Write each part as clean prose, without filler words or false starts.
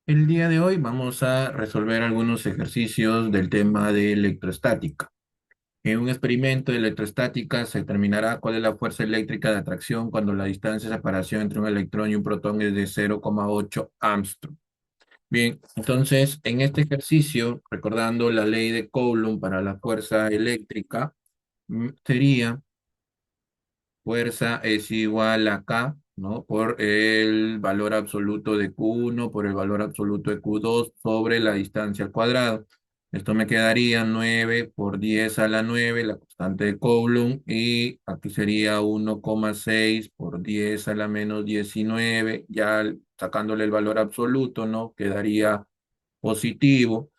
El día de hoy vamos a resolver algunos ejercicios del tema de electrostática. En un experimento de electrostática se determinará cuál es la fuerza eléctrica de atracción cuando la distancia de separación entre un electrón y un protón es de 0,8 Armstrong. Bien, entonces en este ejercicio, recordando la ley de Coulomb para la fuerza eléctrica, sería fuerza es igual a K, ¿no? Por el valor absoluto de Q1 por el valor absoluto de Q2 sobre la distancia al cuadrado. Esto me quedaría 9 por 10 a la 9, la constante de Coulomb, y aquí sería 1,6 por 10 a la menos 19, ya sacándole el valor absoluto, ¿no? Quedaría positivo.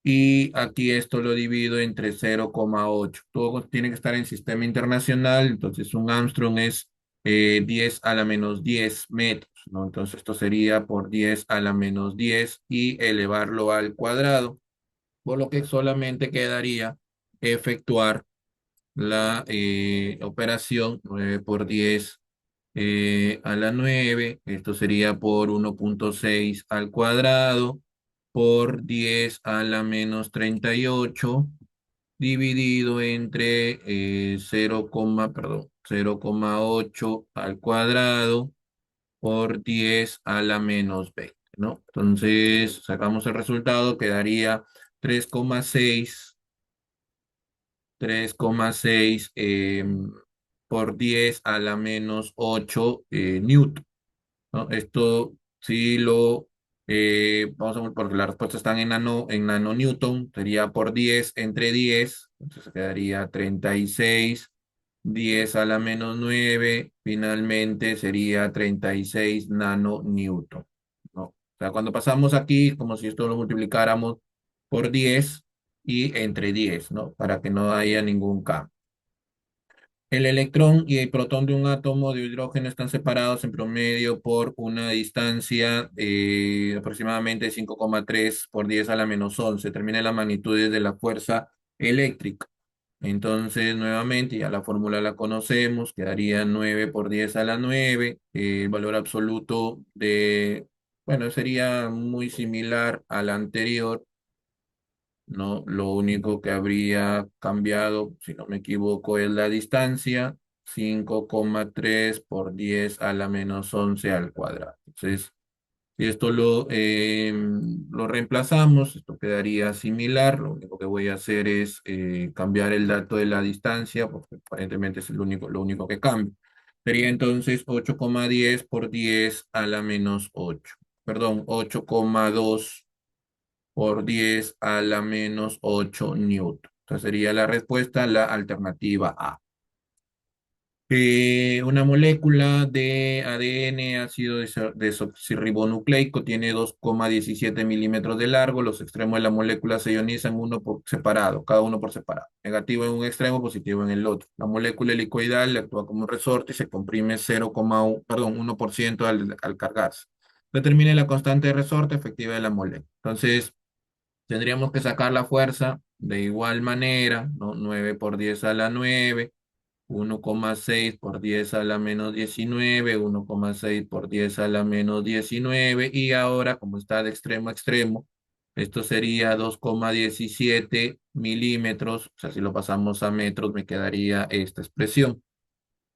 Y aquí esto lo divido entre 0,8. Todo tiene que estar en sistema internacional, entonces un Armstrong es 10 a la menos 10 metros, ¿no? Entonces esto sería por 10 a la menos 10 y elevarlo al cuadrado, por lo que solamente quedaría efectuar la operación 9 por 10 a la 9. Esto sería por 1,6 al cuadrado por 10 a la menos 38 dividido entre 0,8 al cuadrado por 10 a la menos 20, ¿no? Entonces sacamos el resultado, quedaría 3,6 3,6 por 10 a la menos 8 newton, ¿no? Esto sí vamos a ver, porque las respuestas están en nanonewton, sería por 10 entre 10, entonces quedaría 36, 10 a la menos 9, finalmente sería 36 nanonewton, ¿no? O sea, cuando pasamos aquí, como si esto lo multiplicáramos por 10 y entre 10, ¿no? Para que no haya ningún cambio. El electrón y el protón de un átomo de hidrógeno están separados en promedio por una distancia aproximadamente 5,3 por 10 a la menos 11. Determina las magnitudes de la fuerza eléctrica. Entonces, nuevamente, ya la fórmula la conocemos, quedaría 9 por 10 a la 9. El valor absoluto bueno, sería muy similar al anterior, ¿no? Lo único que habría cambiado, si no me equivoco, es la distancia, 5,3 por 10 a la menos 11 al cuadrado. Entonces, si esto lo reemplazamos, esto quedaría similar. Lo único que voy a hacer es cambiar el dato de la distancia, porque aparentemente es lo único que cambia. Sería entonces 8,10 por 10 a la menos 8. Perdón, 8,2 por 10 a la menos 8 newton. Entonces sería la respuesta, la alternativa A. Una molécula de ADN, ácido desoxirribonucleico, tiene 2,17 milímetros de largo. Los extremos de la molécula se ionizan uno por separado, cada uno por separado. Negativo en un extremo, positivo en el otro. La molécula helicoidal actúa como un resorte y se comprime 0,1, perdón, 1% al cargarse. Determine la constante de resorte efectiva de la molécula. Entonces, tendríamos que sacar la fuerza de igual manera, ¿no? 9 por 10 a la 9, 1,6 por 10 a la menos 19, 1,6 por 10 a la menos 19, y ahora, como está de extremo a extremo, esto sería 2,17 milímetros, o sea, si lo pasamos a metros, me quedaría esta expresión.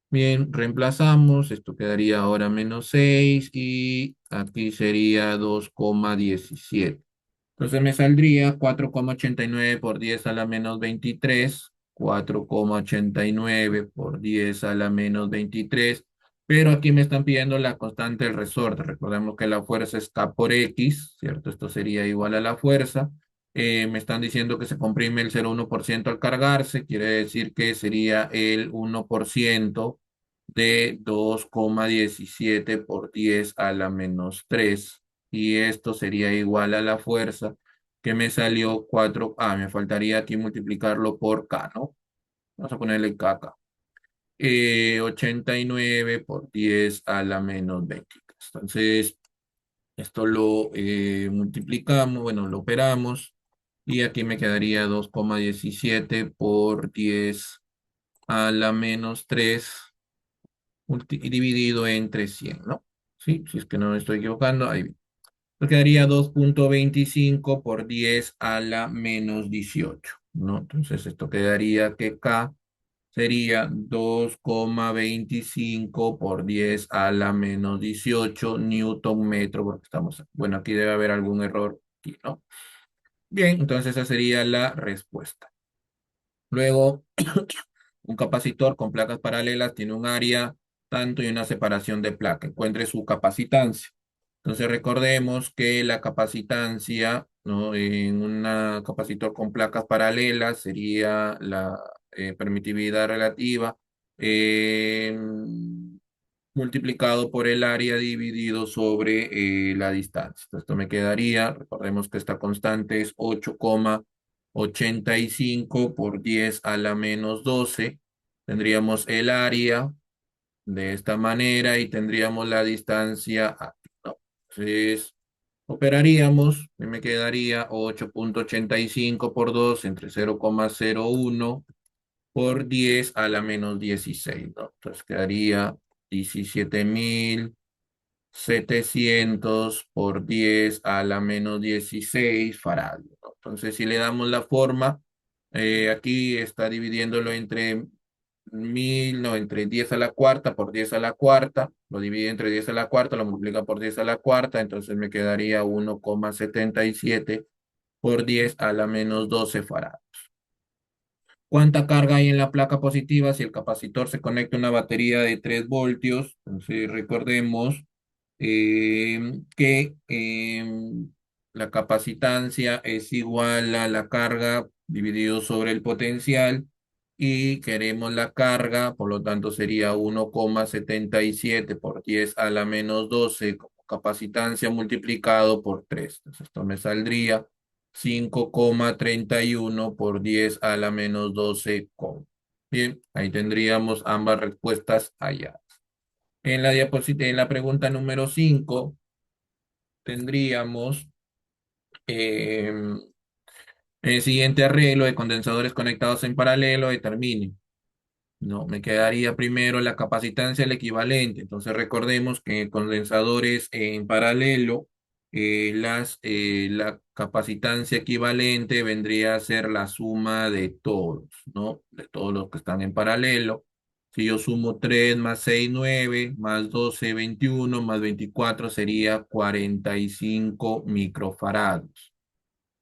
Bien, reemplazamos, esto quedaría ahora menos 6 y aquí sería 2,17. Entonces me saldría 4,89 por 10 a la menos 23, 4,89 por 10 a la menos 23, pero aquí me están pidiendo la constante del resorte. Recordemos que la fuerza es K por X, ¿cierto? Esto sería igual a la fuerza. Me están diciendo que se comprime el 0,1% al cargarse, quiere decir que sería el 1% de 2,17 por 10 a la menos 3, y esto sería igual a la fuerza que me salió 4. Me faltaría aquí multiplicarlo por K, ¿no? Vamos a ponerle K acá. 89 por 10 a la menos 20. Entonces, esto lo multiplicamos, bueno, lo operamos, y aquí me quedaría 2,17 por 10 a la menos 3 dividido entre 100, ¿no? Sí, si es que no me estoy equivocando, ahí. Esto quedaría 2,25 por 10 a la menos 18, ¿no? Entonces esto quedaría que K sería 2,25 por 10 a la menos 18 newton metro, porque estamos, bueno, aquí debe haber algún error aquí, ¿no? Bien, entonces esa sería la respuesta. Luego, un capacitor con placas paralelas tiene un área tanto y una separación de placa. Encuentre su capacitancia. Entonces recordemos que la capacitancia, ¿no? En un capacitor con placas paralelas sería la permitividad relativa eh, multiplicado por el área dividido sobre la distancia. Esto me quedaría, recordemos que esta constante es 8,85 por 10 a la menos 12. Tendríamos el área de esta manera y tendríamos la distancia aquí, ¿no? Entonces, operaríamos y me quedaría 8,85 por 2 entre 0,01 por 10 a la menos 16, ¿no? Entonces quedaría 17.700 por 10 a la menos 16 farads, ¿no? Entonces, si le damos la forma, aquí está dividiéndolo entre 1000, no, entre 10 a la cuarta por 10 a la cuarta, lo divide entre 10 a la cuarta, lo multiplica por 10 a la cuarta, entonces me quedaría 1,77 por 10 a la menos 12 farads. ¿Cuánta carga hay en la placa positiva si el capacitor se conecta a una batería de 3 voltios? Entonces recordemos que la capacitancia es igual a la carga dividido sobre el potencial y queremos la carga, por lo tanto sería 1,77 por 10 a la menos 12 como capacitancia multiplicado por 3. Entonces esto me saldría 5,31 por 10 a la menos 12. Bien, ahí tendríamos ambas respuestas allá. En la pregunta número 5 tendríamos em, el siguiente arreglo de condensadores conectados en paralelo, determine. No, me quedaría primero la capacitancia, el equivalente. Entonces recordemos que condensadores en paralelo, la capacitancia equivalente vendría a ser la suma de todos, ¿no? De todos los que están en paralelo. Si yo sumo 3 más 6 9 más 12 21 más 24 sería 45 microfarados.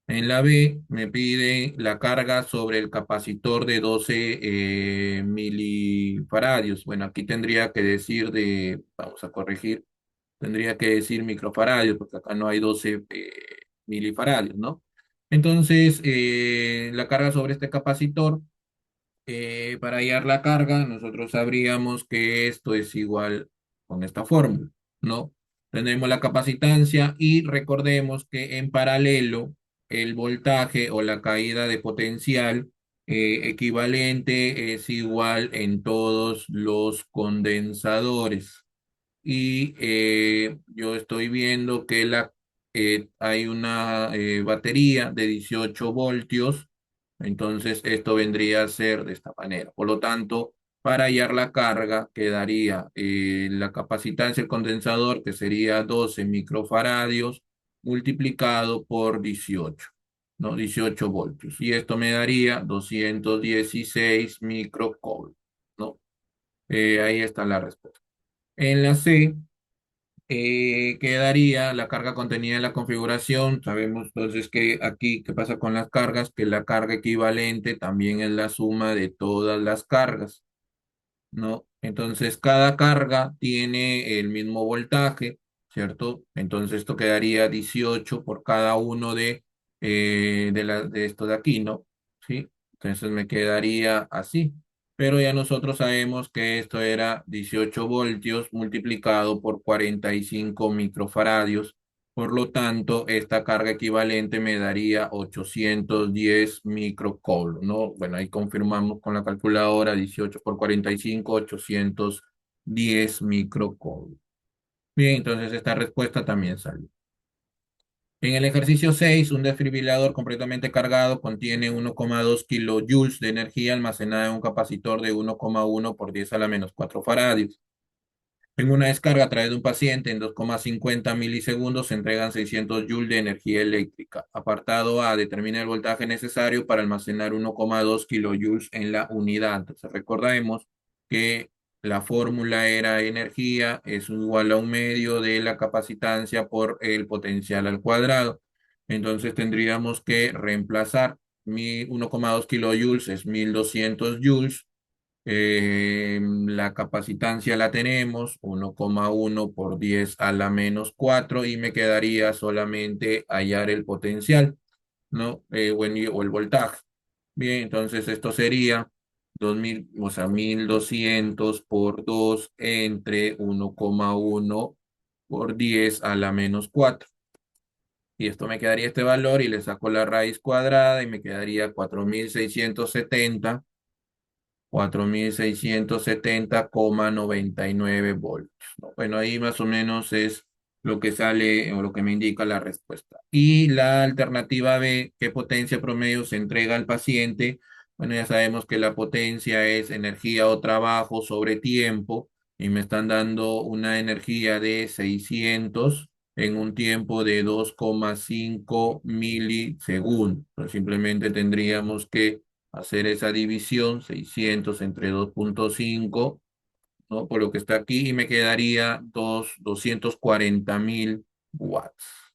En la B me pide la carga sobre el capacitor de 12 milifaradios. Bueno, aquí tendría que decir vamos a corregir, tendría que decir microfaradios, porque acá no hay 12 milifaradios, ¿no? Entonces, la carga sobre este capacitor para hallar la carga, nosotros sabríamos que esto es igual con esta fórmula, ¿no? Tenemos la capacitancia y recordemos que en paralelo el voltaje o la caída de potencial equivalente es igual en todos los condensadores y yo estoy viendo que hay una batería de 18 voltios, entonces esto vendría a ser de esta manera. Por lo tanto, para hallar la carga quedaría la capacitancia del condensador, que sería 12 microfaradios, multiplicado por 18, ¿no? 18 voltios. Y esto me daría 216 microcoul, ¿no? Ahí está la respuesta. En la C quedaría la carga contenida en la configuración. Sabemos entonces que aquí, ¿qué pasa con las cargas? Que la carga equivalente también es la suma de todas las cargas, ¿no? Entonces, cada carga tiene el mismo voltaje, ¿cierto? Entonces, esto quedaría 18 por cada uno de estos de aquí, ¿no? ¿Sí? Entonces, me quedaría así. Pero ya nosotros sabemos que esto era 18 voltios multiplicado por 45 microfaradios. Por lo tanto, esta carga equivalente me daría 810 microcoulomb, ¿no? Bueno, ahí confirmamos con la calculadora 18 por 45, 810 microcoulomb. Bien, entonces esta respuesta también salió. En el ejercicio 6, un desfibrilador completamente cargado contiene 1,2 kilojoules de energía almacenada en un capacitor de 1,1 por 10 a la menos 4 faradios. En una descarga a través de un paciente en 2,50 milisegundos se entregan 600 joules de energía eléctrica. Apartado A, determina el voltaje necesario para almacenar 1,2 kilojoules en la unidad. Entonces, recordemos que la fórmula era energía es igual a un medio de la capacitancia por el potencial al cuadrado. Entonces, tendríamos que reemplazar 1,2 kilojoules es 1200 joules. La capacitancia la tenemos, 1,1 por 10 a la menos 4 y me quedaría solamente hallar el potencial, ¿no? O el voltaje. Bien, entonces esto sería 2000, o sea, 1200 por 2 entre 1,1 por 10 a la menos 4. Y esto me quedaría este valor y le saco la raíz cuadrada y me quedaría 4670,99 voltios, ¿no? Bueno, ahí más o menos es lo que sale o lo que me indica la respuesta. Y la alternativa B, ¿qué potencia promedio se entrega al paciente? Bueno, ya sabemos que la potencia es energía o trabajo sobre tiempo y me están dando una energía de 600 en un tiempo de 2,5 milisegundos. Entonces, simplemente tendríamos que hacer esa división, 600 entre 2,5, ¿no? Por lo que está aquí y me quedaría 240.000 watts,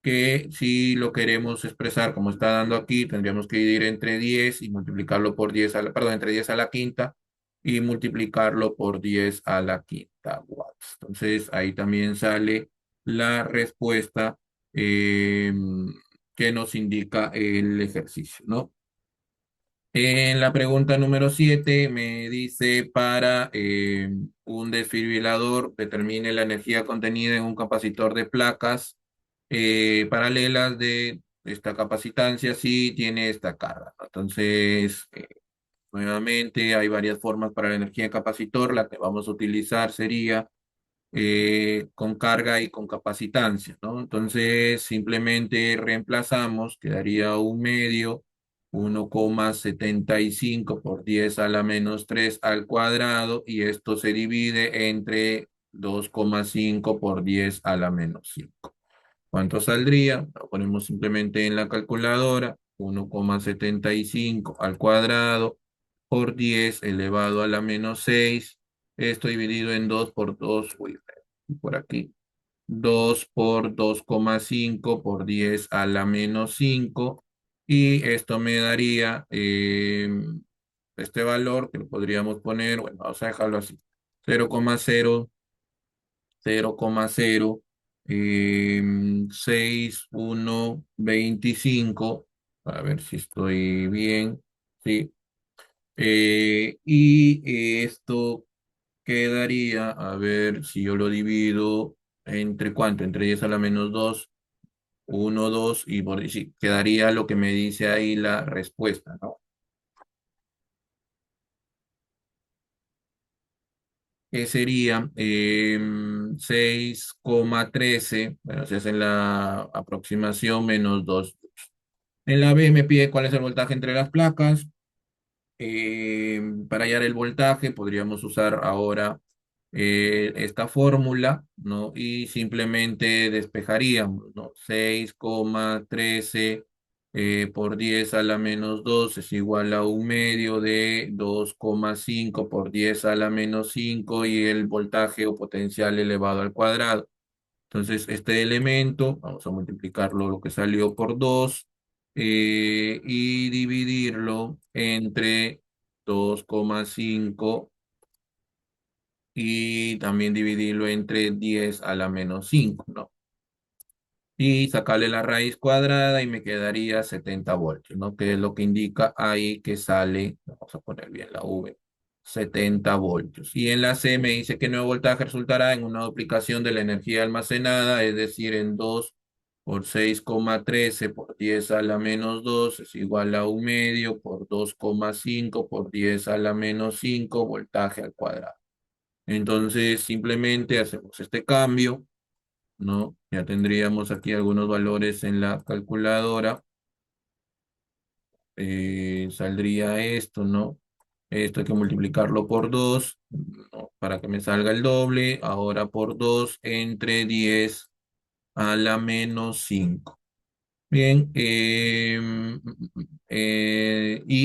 que si lo queremos expresar como está dando aquí, tendríamos que dividir entre 10 y multiplicarlo por 10 perdón, entre 10 a la quinta y multiplicarlo por 10 a la quinta watts. Entonces ahí también sale la respuesta eh, que nos indica el ejercicio, ¿no? En la pregunta número 7 me dice para un desfibrilador determine la energía contenida en un capacitor de placas paralelas de esta capacitancia si tiene esta carga, ¿no? Entonces, nuevamente hay varias formas para la energía de capacitor. La que vamos a utilizar sería con carga y con capacitancia, ¿no? Entonces, simplemente reemplazamos, quedaría un medio, 1,75 por 10 a la menos 3 al cuadrado, y esto se divide entre 2,5 por 10 a la menos 5. ¿Cuánto saldría? Lo ponemos simplemente en la calculadora, 1,75 al cuadrado por 10 elevado a la menos 6. Esto dividido en 2 por 2, uy, por aquí. 2 por 2,5 por 10 a la menos 5. Y esto me daría este valor que lo podríamos poner, bueno, vamos a dejarlo así, 0,0, 6125, a ver si estoy bien, sí. Y esto quedaría, a ver si yo lo divido entre cuánto, entre 10 a la menos 2, 1, 2, y sí, quedaría lo que me dice ahí la respuesta, ¿no? Que sería 6,13, bueno, se hace la aproximación menos 2. En la B me pide cuál es el voltaje entre las placas. Para hallar el voltaje podríamos usar ahora esta fórmula, ¿no? Y simplemente despejaríamos, ¿no? 6,13 por 10 a la menos 2 es igual a un medio de 2,5 por 10 a la menos 5 y el voltaje o potencial elevado al cuadrado. Entonces, este elemento, vamos a multiplicarlo lo que salió por 2 y dividirlo entre 2,5 y también dividirlo entre 10 a la menos 5, ¿no? Y sacarle la raíz cuadrada y me quedaría 70 voltios, ¿no? Que es lo que indica ahí que sale, vamos a poner bien la V, 70 voltios. Y en la C me dice que nuevo voltaje resultará en una duplicación de la energía almacenada, es decir, en 2 por 6,13 por 10 a la menos 2 es igual a un medio por 2,5 por 10 a la menos 5 voltaje al cuadrado. Entonces, simplemente hacemos este cambio, ¿no? Ya tendríamos aquí algunos valores en la calculadora. Saldría esto, ¿no? Esto hay que multiplicarlo por 2 para que me salga el doble. Ahora por 2 entre 10 a la menos 5. Bien, y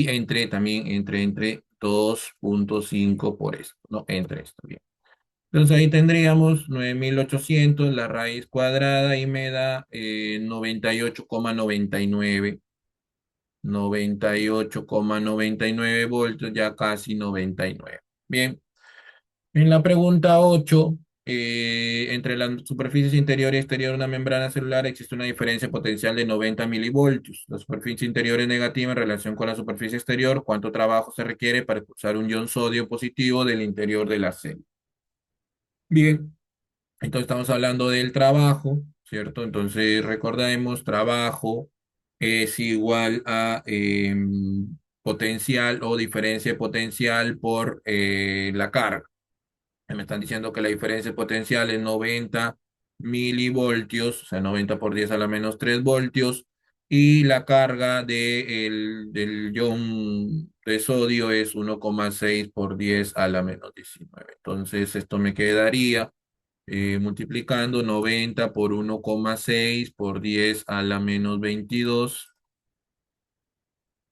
entre 2,5 por esto, ¿no? Entre esto, bien. Entonces ahí tendríamos 9.800 la raíz cuadrada y me da 98,99 voltios, ya casi 99. Bien, en la pregunta 8, entre las superficies interior y exterior de una membrana celular existe una diferencia potencial de 90 milivoltios. La superficie interior es negativa en relación con la superficie exterior. ¿Cuánto trabajo se requiere para expulsar un ion sodio positivo del interior de la célula? Bien, entonces estamos hablando del trabajo, ¿cierto? Entonces recordemos, trabajo es igual a potencial o diferencia de potencial por la carga. Me están diciendo que la diferencia potencial es 90 milivoltios, o sea, 90 por 10 a la menos 3 voltios, y la carga del ion de sodio es 1,6 por 10 a la menos 19. Entonces, esto me quedaría multiplicando 90 por 1,6 por 10 a la menos 22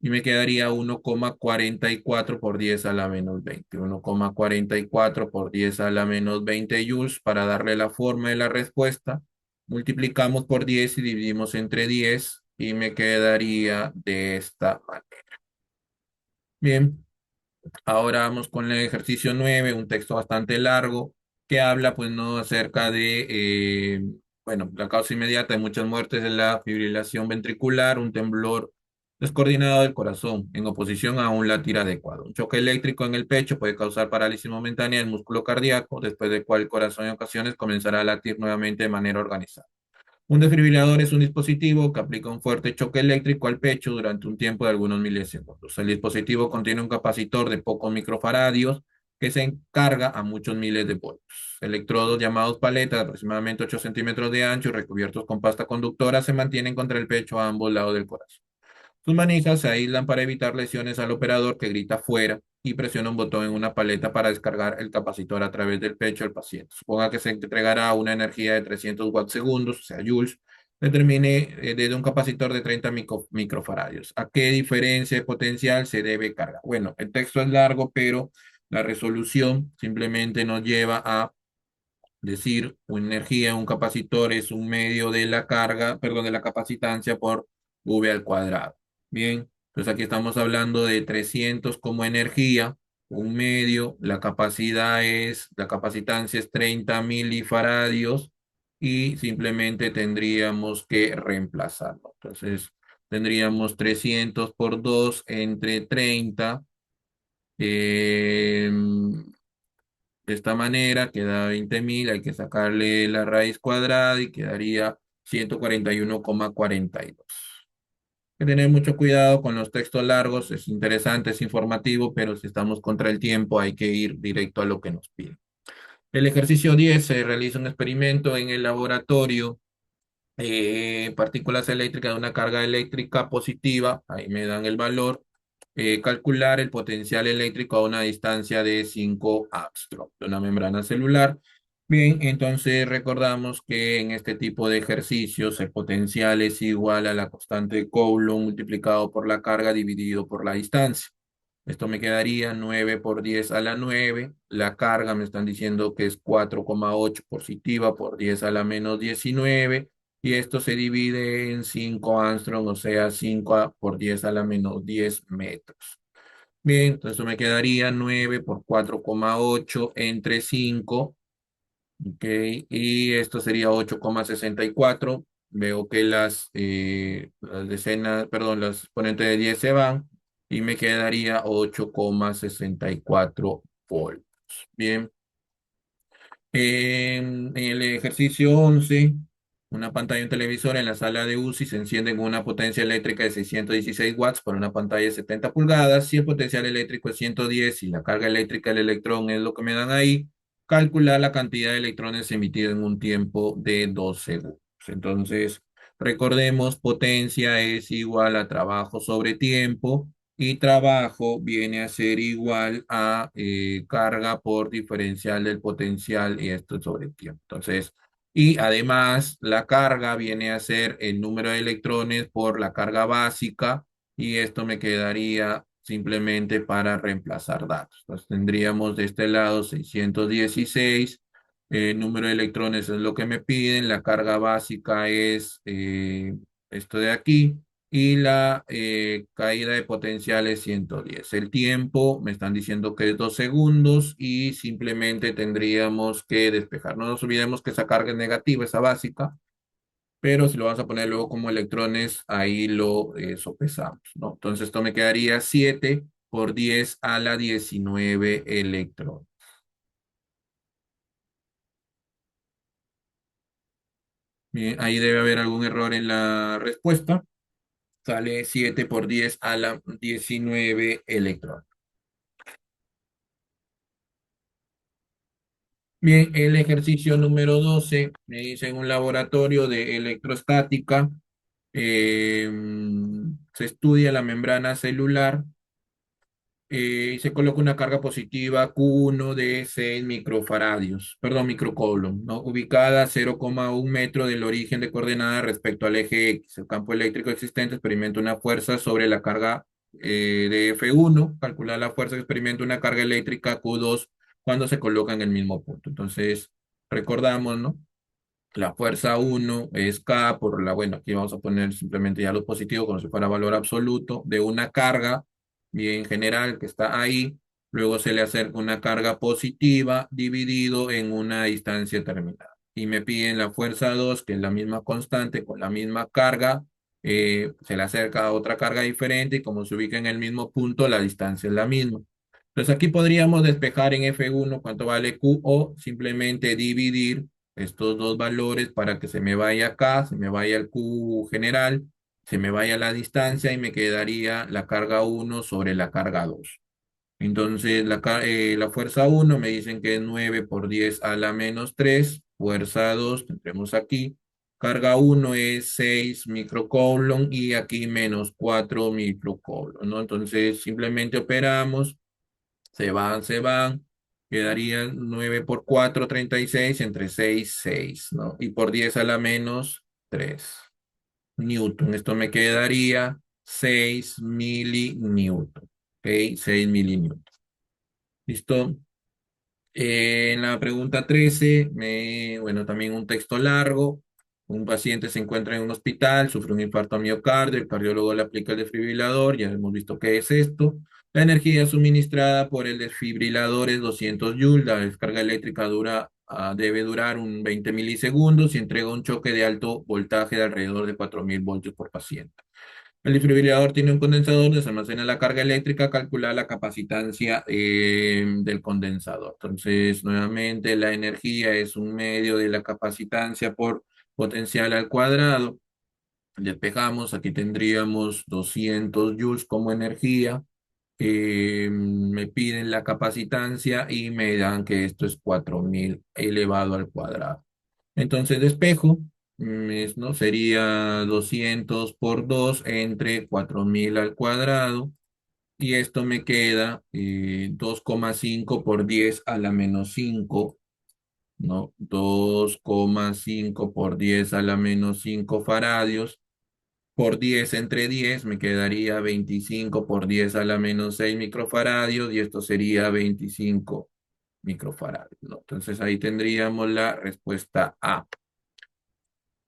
y me quedaría 1,44 por 10 a la menos 20. 1,44 por 10 a la menos 20 joules para darle la forma de la respuesta. Multiplicamos por 10 y dividimos entre 10 y me quedaría de esta manera. Bien. Ahora vamos con el ejercicio 9, un texto bastante largo que habla, pues, no acerca de, bueno, la causa inmediata de muchas muertes es la fibrilación ventricular, un temblor descoordinado del corazón en oposición a un latir adecuado. Un choque eléctrico en el pecho puede causar parálisis momentánea del músculo cardíaco, después del cual el corazón en ocasiones comenzará a latir nuevamente de manera organizada. Un desfibrilador es un dispositivo que aplica un fuerte choque eléctrico al pecho durante un tiempo de algunos milisegundos. El dispositivo contiene un capacitor de pocos microfaradios que se encarga a muchos miles de voltios. Electrodos llamados paletas, de aproximadamente 8 centímetros de ancho, recubiertos con pasta conductora, se mantienen contra el pecho a ambos lados del corazón. Sus manijas se aíslan para evitar lesiones al operador que grita fuera y presiona un botón en una paleta para descargar el capacitor a través del pecho del paciente. Suponga que se entregará una energía de 300 watts segundos, o sea, joules, determine desde un capacitor de 30 microfaradios. ¿A qué diferencia de potencial se debe cargar? Bueno, el texto es largo, pero la resolución simplemente nos lleva a decir una energía, un capacitor es un medio de la carga, perdón, de la capacitancia por V al cuadrado. Bien, entonces aquí estamos hablando de 300 como energía, un medio, la capacitancia es 30 milifaradios y simplemente tendríamos que reemplazarlo. Entonces tendríamos 300 por 2 entre 30. eh, de esta manera queda 20.000, hay que sacarle la raíz cuadrada y quedaría 141,42. Hay que tener mucho cuidado con los textos largos, es interesante, es informativo, pero si estamos contra el tiempo hay que ir directo a lo que nos piden. El ejercicio 10 se realiza un experimento en el laboratorio, partículas eléctricas de una carga eléctrica positiva, ahí me dan el valor, calcular el potencial eléctrico a una distancia de 5 Armstrong de una membrana celular. Bien, entonces recordamos que en este tipo de ejercicios el potencial es igual a la constante de Coulomb multiplicado por la carga dividido por la distancia. Esto me quedaría 9 por 10 a la 9. La carga me están diciendo que es 4,8 positiva por 10 a la menos 19. Y esto se divide en 5 Armstrong, o sea, 5 por 10 a la menos 10 metros. Bien, entonces me quedaría 9 por 4,8 entre 5. Ok, y esto sería 8,64. Veo que las decenas, perdón, las exponentes de 10 se van y me quedaría 8,64 voltios. Bien. En el ejercicio 11, una pantalla y un televisor en la sala de UCI se encienden con una potencia eléctrica de 616 watts por una pantalla de 70 pulgadas. Si el potencial eléctrico es 110 y la carga eléctrica del electrón es lo que me dan ahí, calcular la cantidad de electrones emitidos en un tiempo de 2 segundos. Entonces, recordemos, potencia es igual a trabajo sobre tiempo y trabajo viene a ser igual a carga por diferencial del potencial y esto sobre el tiempo. Entonces, y además la carga viene a ser el número de electrones por la carga básica y esto me quedaría simplemente para reemplazar datos. Entonces tendríamos de este lado 616, número de electrones es lo que me piden, la carga básica es esto de aquí y la caída de potencial es 110. El tiempo me están diciendo que es 2 segundos y simplemente tendríamos que despejar. No nos olvidemos que esa carga es negativa, esa básica, pero si lo vamos a poner luego como electrones, ahí lo sopesamos, ¿no? Entonces esto me quedaría 7 por 10 a la 19 electrones. Bien, ahí debe haber algún error en la respuesta. Sale 7 por 10 a la 19 electrones. Bien, el ejercicio número 12 me dice en un laboratorio de electrostática, eh, se estudia la membrana celular y se coloca una carga positiva Q1 de 6 microfaradios, perdón, microcoulomb, ¿no? Ubicada a 0,1 metro del origen de coordenada respecto al eje X. El campo eléctrico existente experimenta una fuerza sobre la carga de F1. Calcular la fuerza que experimenta una carga eléctrica Q2 cuando se coloca en el mismo punto. Entonces, recordamos, ¿no? La fuerza uno es K por la, bueno, aquí vamos a poner simplemente ya lo positivo como si fuera valor absoluto de una carga bien general que está ahí. Luego se le acerca una carga positiva dividido en una distancia terminada. Y me piden la fuerza 2 que es la misma constante con la misma carga. Se le acerca a otra carga diferente y como se ubica en el mismo punto, la distancia es la misma. Entonces aquí podríamos despejar en F1 cuánto vale Q o simplemente dividir estos dos valores para que se me vaya acá, se me vaya el Q general, se me vaya la distancia y me quedaría la carga uno sobre la carga 2. Entonces, la fuerza uno me dicen que es 9 por 10 a la menos 3, fuerza 2 tendremos aquí, carga uno es 6 microcoulomb y aquí menos 4 microcoulomb, ¿no? Entonces, simplemente operamos. Se van, quedarían 9 por 4 36 entre 6 6, ¿no? Y por 10 a la menos 3 Newton. Esto me quedaría 6 milinewton, ¿ok? 6 milinewton. ¿Listo? En la pregunta 13, bueno, también un texto largo. Un paciente se encuentra en un hospital, sufre un infarto a miocardio, el cardiólogo le aplica el desfibrilador, ya hemos visto qué es esto. La energía suministrada por el desfibrilador es 200 joules, la descarga eléctrica debe durar un 20 milisegundos y entrega un choque de alto voltaje de alrededor de 4000 voltios por paciente. El desfibrilador tiene un condensador donde se almacena la carga eléctrica, calcular la capacitancia del condensador. Entonces, nuevamente, la energía es un medio de la capacitancia por potencial al cuadrado. Despejamos, aquí tendríamos 200 joules como energía. Me piden la capacitancia y me dan que esto es 4000 elevado al cuadrado. Entonces despejo, ¿no? Sería 200 por 2 entre 4000 al cuadrado y esto me queda 2,5 por 10 a la menos 5, ¿no? 2,5 por 10 a la menos 5 faradios por 10 entre 10 me quedaría 25 por 10 a la menos 6 microfaradios y esto sería 25 microfaradios, ¿no? Entonces ahí tendríamos la respuesta A.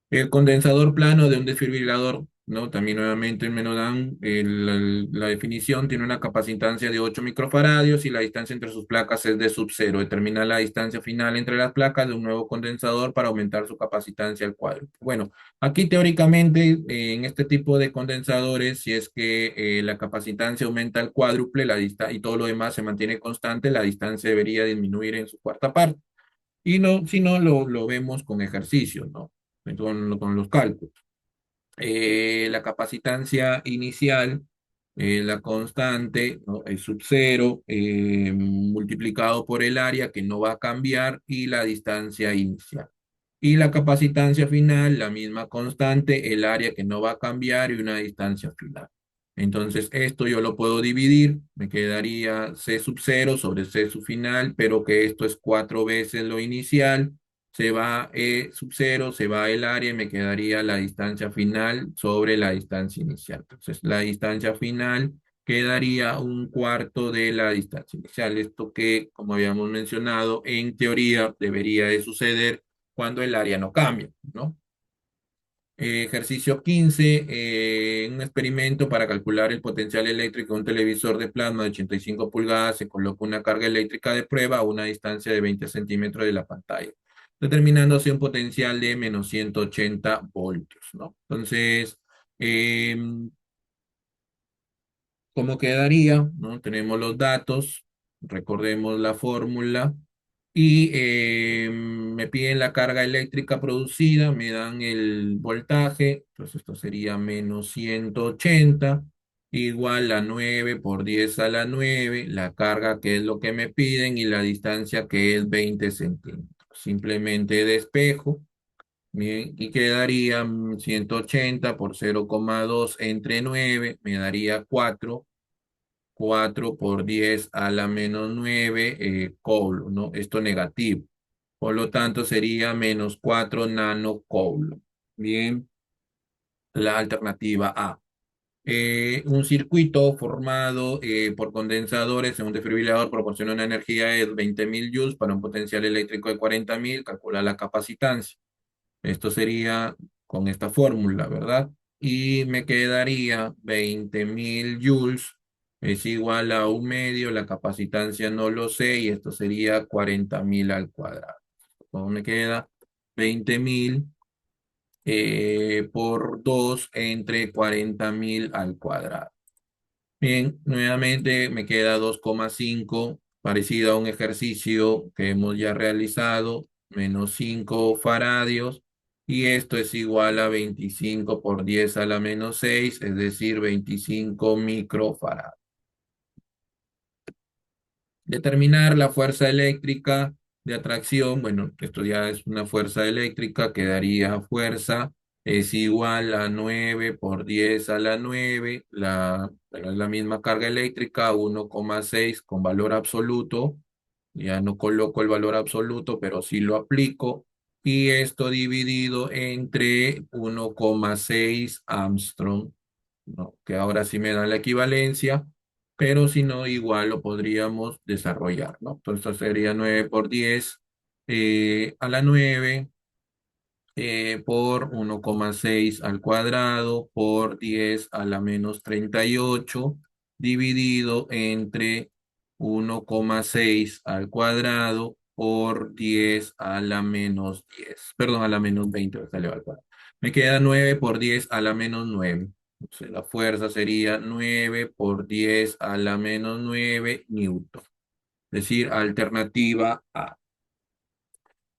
El condensador plano de un desfibrilador, ¿no? También nuevamente me lo dan. La definición tiene una capacitancia de 8 microfaradios y la distancia entre sus placas es de sub cero. Determina la distancia final entre las placas de un nuevo condensador para aumentar su capacitancia al cuádruple. Bueno, aquí teóricamente en este tipo de condensadores, si es que la capacitancia aumenta al cuádruple y todo lo demás se mantiene constante, la distancia debería disminuir en su cuarta parte. Y no, si no, lo vemos con ejercicios, ¿no? Con los cálculos. La capacitancia inicial, la constante, ¿no? Es sub cero, multiplicado por el área que no va a cambiar y la distancia inicial. Y la capacitancia final, la misma constante, el área que no va a cambiar y una distancia final. Entonces, esto yo lo puedo dividir, me quedaría C sub 0 sobre C sub final, pero que esto es 4 veces lo inicial. Se va E sub 0, se va el área y me quedaría la distancia final sobre la distancia inicial. Entonces, la distancia final quedaría un cuarto de la distancia inicial. Esto que, como habíamos mencionado, en teoría debería de suceder cuando el área no cambia, ¿no? Ejercicio 15, un experimento para calcular el potencial eléctrico de un televisor de plasma de 85 pulgadas. Se coloca una carga eléctrica de prueba a una distancia de 20 centímetros de la pantalla, determinándose un potencial de menos 180 voltios, ¿no? Entonces, eh, ¿cómo quedaría? ¿No? Tenemos los datos, recordemos la fórmula y me piden la carga eléctrica producida, me dan el voltaje, entonces esto sería menos 180 igual a 9 por 10 a la 9 la carga que es lo que me piden y la distancia que es 20 centímetros. Simplemente despejo, bien, y quedaría 180 por 0,2 entre 9 me daría 4 por 10 a la menos 9 coulomb, ¿no? Esto negativo. Por lo tanto, sería menos 4 nanocoulomb. Bien, la alternativa A. Un circuito formado por condensadores en un desfibrilador proporciona una energía de 20.000 joules para un potencial eléctrico de 40.000. Calcula la capacitancia. Esto sería con esta fórmula, ¿verdad? Y me quedaría 20.000 joules es igual a un medio, la capacitancia no lo sé, y esto sería 40.000 al cuadrado. ¿Cómo me queda? 20.000 por 2 entre 40.000 al cuadrado. Bien, nuevamente me queda 2,5 parecido a un ejercicio que hemos ya realizado, menos 5 faradios, y esto es igual a 25 por 10 a la menos 6, es decir, 25 microfarads. Determinar la fuerza eléctrica de atracción, bueno, esto ya es una fuerza eléctrica, que daría fuerza, es igual a 9 por 10 a la 9 bueno, es la misma carga eléctrica, 1,6 con valor absoluto, ya no coloco el valor absoluto, pero sí lo aplico, y esto dividido entre 1,6 Armstrong, ¿no? Que ahora sí me da la equivalencia, pero si no, igual lo podríamos desarrollar, ¿no? Entonces sería 9 por 10 a la 9 por 1,6 al cuadrado por 10 a la menos 38 dividido entre 1,6 al cuadrado por 10 a la menos 10, perdón, a la menos 20, me salió al cuadrado. Me queda 9 por 10 a la menos 9. Entonces, la fuerza sería 9 por 10 a la menos 9 newton. Es decir, alternativa A.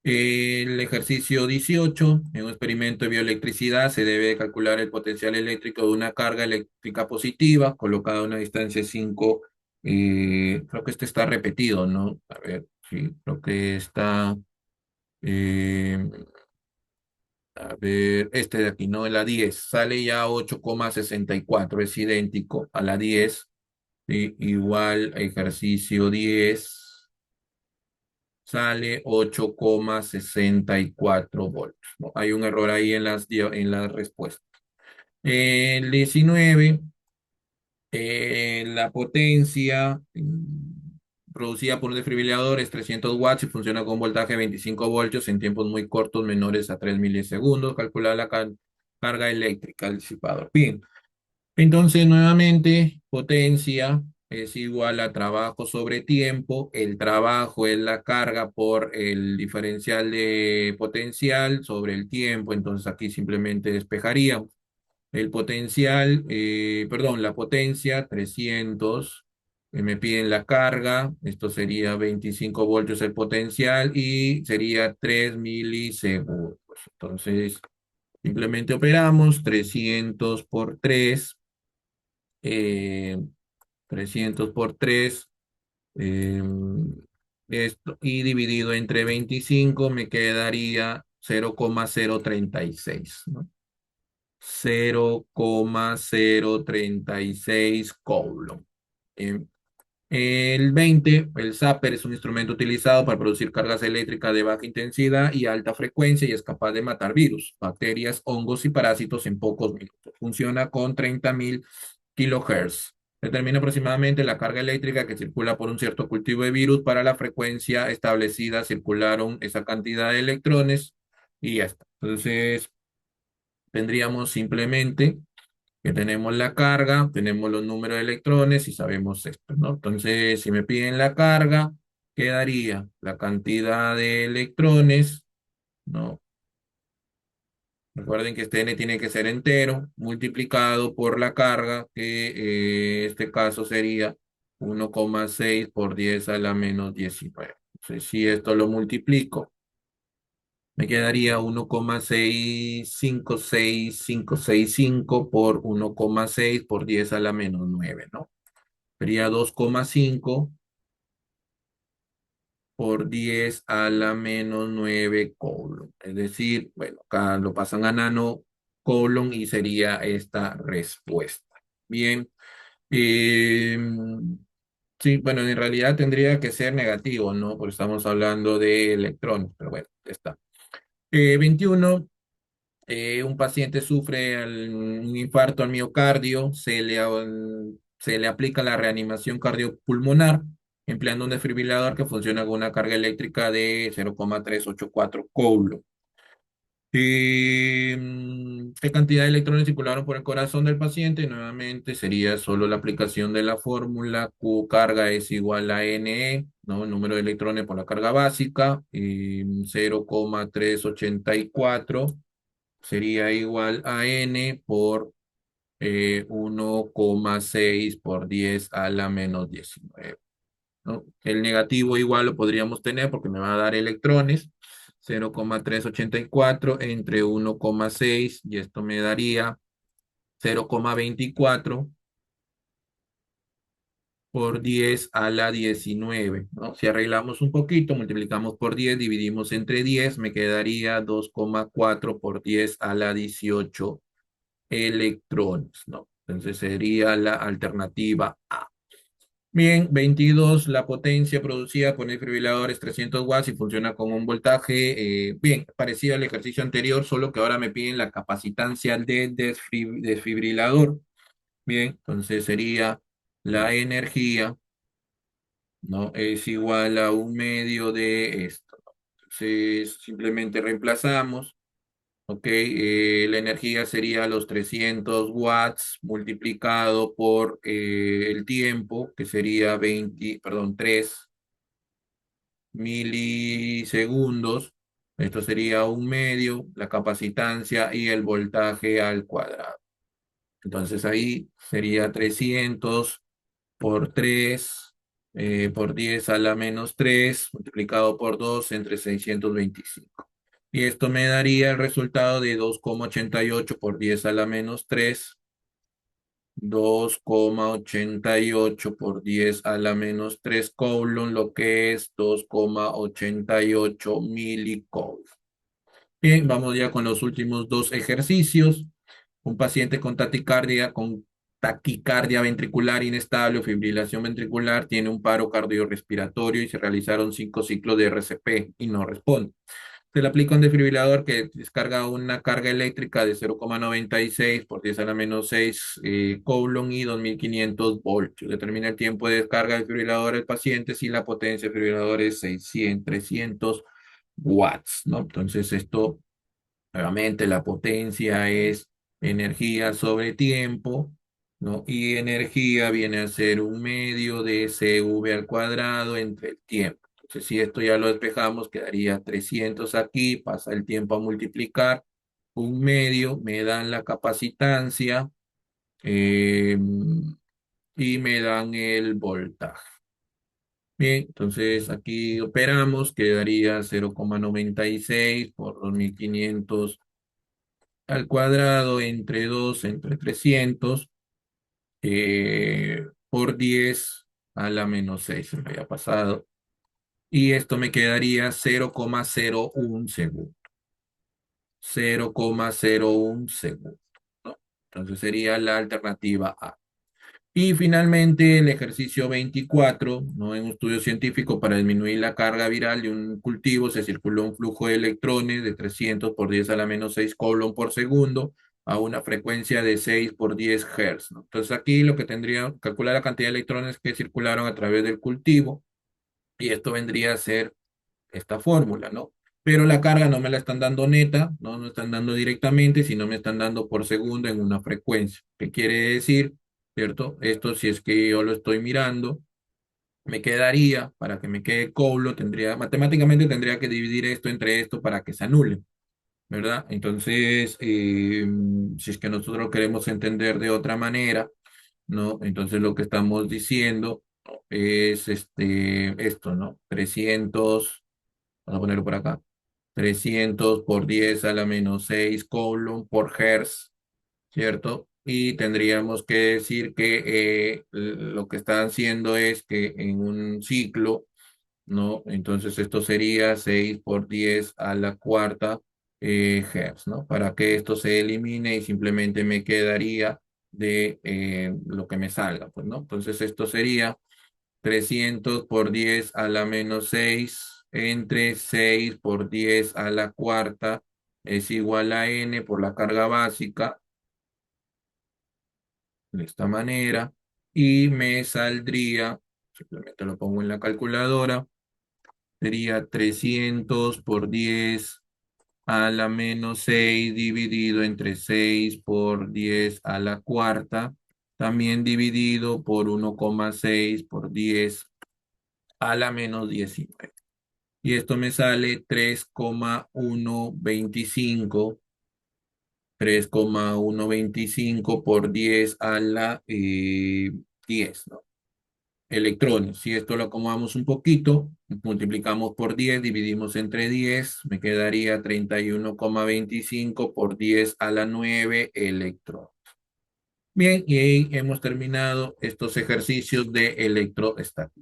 El ejercicio 18, en un experimento de bioelectricidad, se debe calcular el potencial eléctrico de una carga eléctrica positiva colocada a una distancia de 5. Creo que este está repetido, ¿no? A ver, sí, creo que está. eh, a ver, este de aquí, ¿no? La 10 sale ya 8,64, es idéntico a la 10. ¿Sí? Igual ejercicio 10 sale 8,64 voltios, ¿no? Hay un error ahí en las respuestas. El 19, la potencia producida por un desfibrilador es 300 watts y funciona con voltaje de 25 voltios en tiempos muy cortos, menores a 3 milisegundos. Calcular la carga eléctrica del disipador. Bien. Entonces, nuevamente, potencia es igual a trabajo sobre tiempo. El trabajo es la carga por el diferencial de potencial sobre el tiempo. Entonces, aquí simplemente despejaríamos. El potencial, perdón, la potencia, 300. Me piden la carga. Esto sería 25 voltios el potencial y sería 3 milisegundos. Entonces, simplemente operamos 300 por 3 eh, 300 por 3 eh, esto, y dividido entre 25 me quedaría 0,036, ¿no? 0,036 Coulomb. Bien. El 20, el zapper es un instrumento utilizado para producir cargas eléctricas de baja intensidad y alta frecuencia y es capaz de matar virus, bacterias, hongos y parásitos en pocos minutos. Funciona con 30.000 kilohertz. Determina aproximadamente la carga eléctrica que circula por un cierto cultivo de virus. Para la frecuencia establecida circularon esa cantidad de electrones y ya está. Entonces, tendríamos simplemente que tenemos la carga, tenemos los números de electrones y sabemos esto, ¿no? Entonces, si me piden la carga, quedaría la cantidad de electrones, ¿no? Recuerden que este n tiene que ser entero, multiplicado por la carga, que este caso sería 1,6 por 10 a la menos 19. Entonces, si esto lo multiplico, me quedaría 1,65665 por 1,6 por 10 a la menos 9, ¿no? Sería 2,5 por 10 a la menos 9 colon. Es decir, bueno, acá lo pasan a nano colon y sería esta respuesta. Bien. eh, sí, bueno, en realidad tendría que ser negativo, ¿no? Porque estamos hablando de electrones, pero bueno, ya está. 21. Un paciente sufre un infarto al miocardio, se le aplica la reanimación cardiopulmonar empleando un desfibrilador que funciona con una carga eléctrica de 0,384 coulomb. ¿Qué cantidad de electrones circularon por el corazón del paciente? Nuevamente sería solo la aplicación de la fórmula. Q carga es igual a NE, ¿no? El número de electrones por la carga básica, 0,384 sería igual a n por 1,6 por 10 a la menos 19, ¿no? El negativo igual lo podríamos tener porque me va a dar electrones, 0,384 entre 1,6 y esto me daría 0,24 por 10 a la 19, ¿no? Si arreglamos un poquito, multiplicamos por 10, dividimos entre 10, me quedaría 2,4 por 10 a la 18 electrones, ¿no? Entonces sería la alternativa A. Bien, 22, la potencia producida por el desfibrilador es 300 watts y funciona con un voltaje, bien, parecido al ejercicio anterior, solo que ahora me piden la capacitancia del desfibrilador. Bien, entonces sería la energía, ¿no? Es igual a un medio de esto, ¿no? Entonces simplemente reemplazamos. Ok, la energía sería los 300 watts multiplicado por el tiempo, que sería 20, perdón, 3 milisegundos. Esto sería un medio, la capacitancia y el voltaje al cuadrado. Entonces ahí sería 300 por 3 por 10 a la menos 3 multiplicado por 2 entre 625. Y esto me daría el resultado de 2,88 por 10 a la menos 3, 2,88 por 10 a la menos 3 coulomb, lo que es 2,88 milicoulomb. Bien, vamos ya con los últimos dos ejercicios. Un paciente con taquicardia ventricular inestable o fibrilación ventricular tiene un paro cardiorrespiratorio y se realizaron 5 ciclos de RCP y no responde. Se le aplica un desfibrilador que descarga una carga eléctrica de 0,96 por 10 a la menos 6 Coulomb y 2.500 voltios. Determina el tiempo de descarga del desfibrilador del paciente si la potencia del desfibrilador es 300 watts, ¿no? Entonces esto, nuevamente, la potencia es energía sobre tiempo, ¿no? Y energía viene a ser un medio de CV al cuadrado entre el tiempo. Entonces, si esto ya lo despejamos, quedaría 300 aquí, pasa el tiempo a multiplicar, un medio, me dan la capacitancia eh, y me dan el voltaje. Bien, entonces aquí operamos, quedaría 0,96 por 2.500 al cuadrado entre 2 entre 300 por 10 a la menos 6 se me había pasado. Y esto me quedaría 0,01 segundo. 0,01 segundo. Entonces sería la alternativa A. Y finalmente el ejercicio 24, ¿no? En un estudio científico para disminuir la carga viral de un cultivo, se circuló un flujo de electrones de 300 por 10 a la menos 6 coulomb por segundo a una frecuencia de 6 por 10 Hz, ¿no? Entonces aquí lo que tendría, calcular la cantidad de electrones que circularon a través del cultivo y esto vendría a ser esta fórmula, ¿no? Pero la carga no me la están dando neta, ¿no? No están dando directamente, sino me están dando por segundo en una frecuencia. ¿Qué quiere decir? ¿Cierto? Esto si es que yo lo estoy mirando, me quedaría, para que me quede Coulombs, tendría, matemáticamente tendría que dividir esto entre esto para que se anule, ¿verdad? Entonces, si es que nosotros queremos entender de otra manera, ¿no? Entonces lo que estamos diciendo es esto, ¿no? 300. Vamos a ponerlo por acá. 300 por 10 a la menos 6 Coulomb por Hertz, ¿cierto? Y tendríamos que decir que lo que están haciendo es que en un ciclo, ¿no? Entonces esto sería 6 por 10 a la cuarta Hertz, ¿no? Para que esto se elimine y simplemente me quedaría de lo que me salga, pues, ¿no? Entonces esto sería 300 por 10 a la menos 6 entre 6 por 10 a la cuarta es igual a n por la carga básica, de esta manera, y me saldría, simplemente lo pongo en la calculadora, sería 300 por 10 a la menos 6 dividido entre 6 por 10 a la cuarta, también dividido por 1,6 por 10 a la menos 19. Y esto me sale 3,125 por 10 a la 10, ¿no? Electrones. Si esto lo acomodamos un poquito, multiplicamos por 10, dividimos entre 10, me quedaría 31,25 por 10 a la 9 electrones. Bien, y ahí hemos terminado estos ejercicios de electroestática.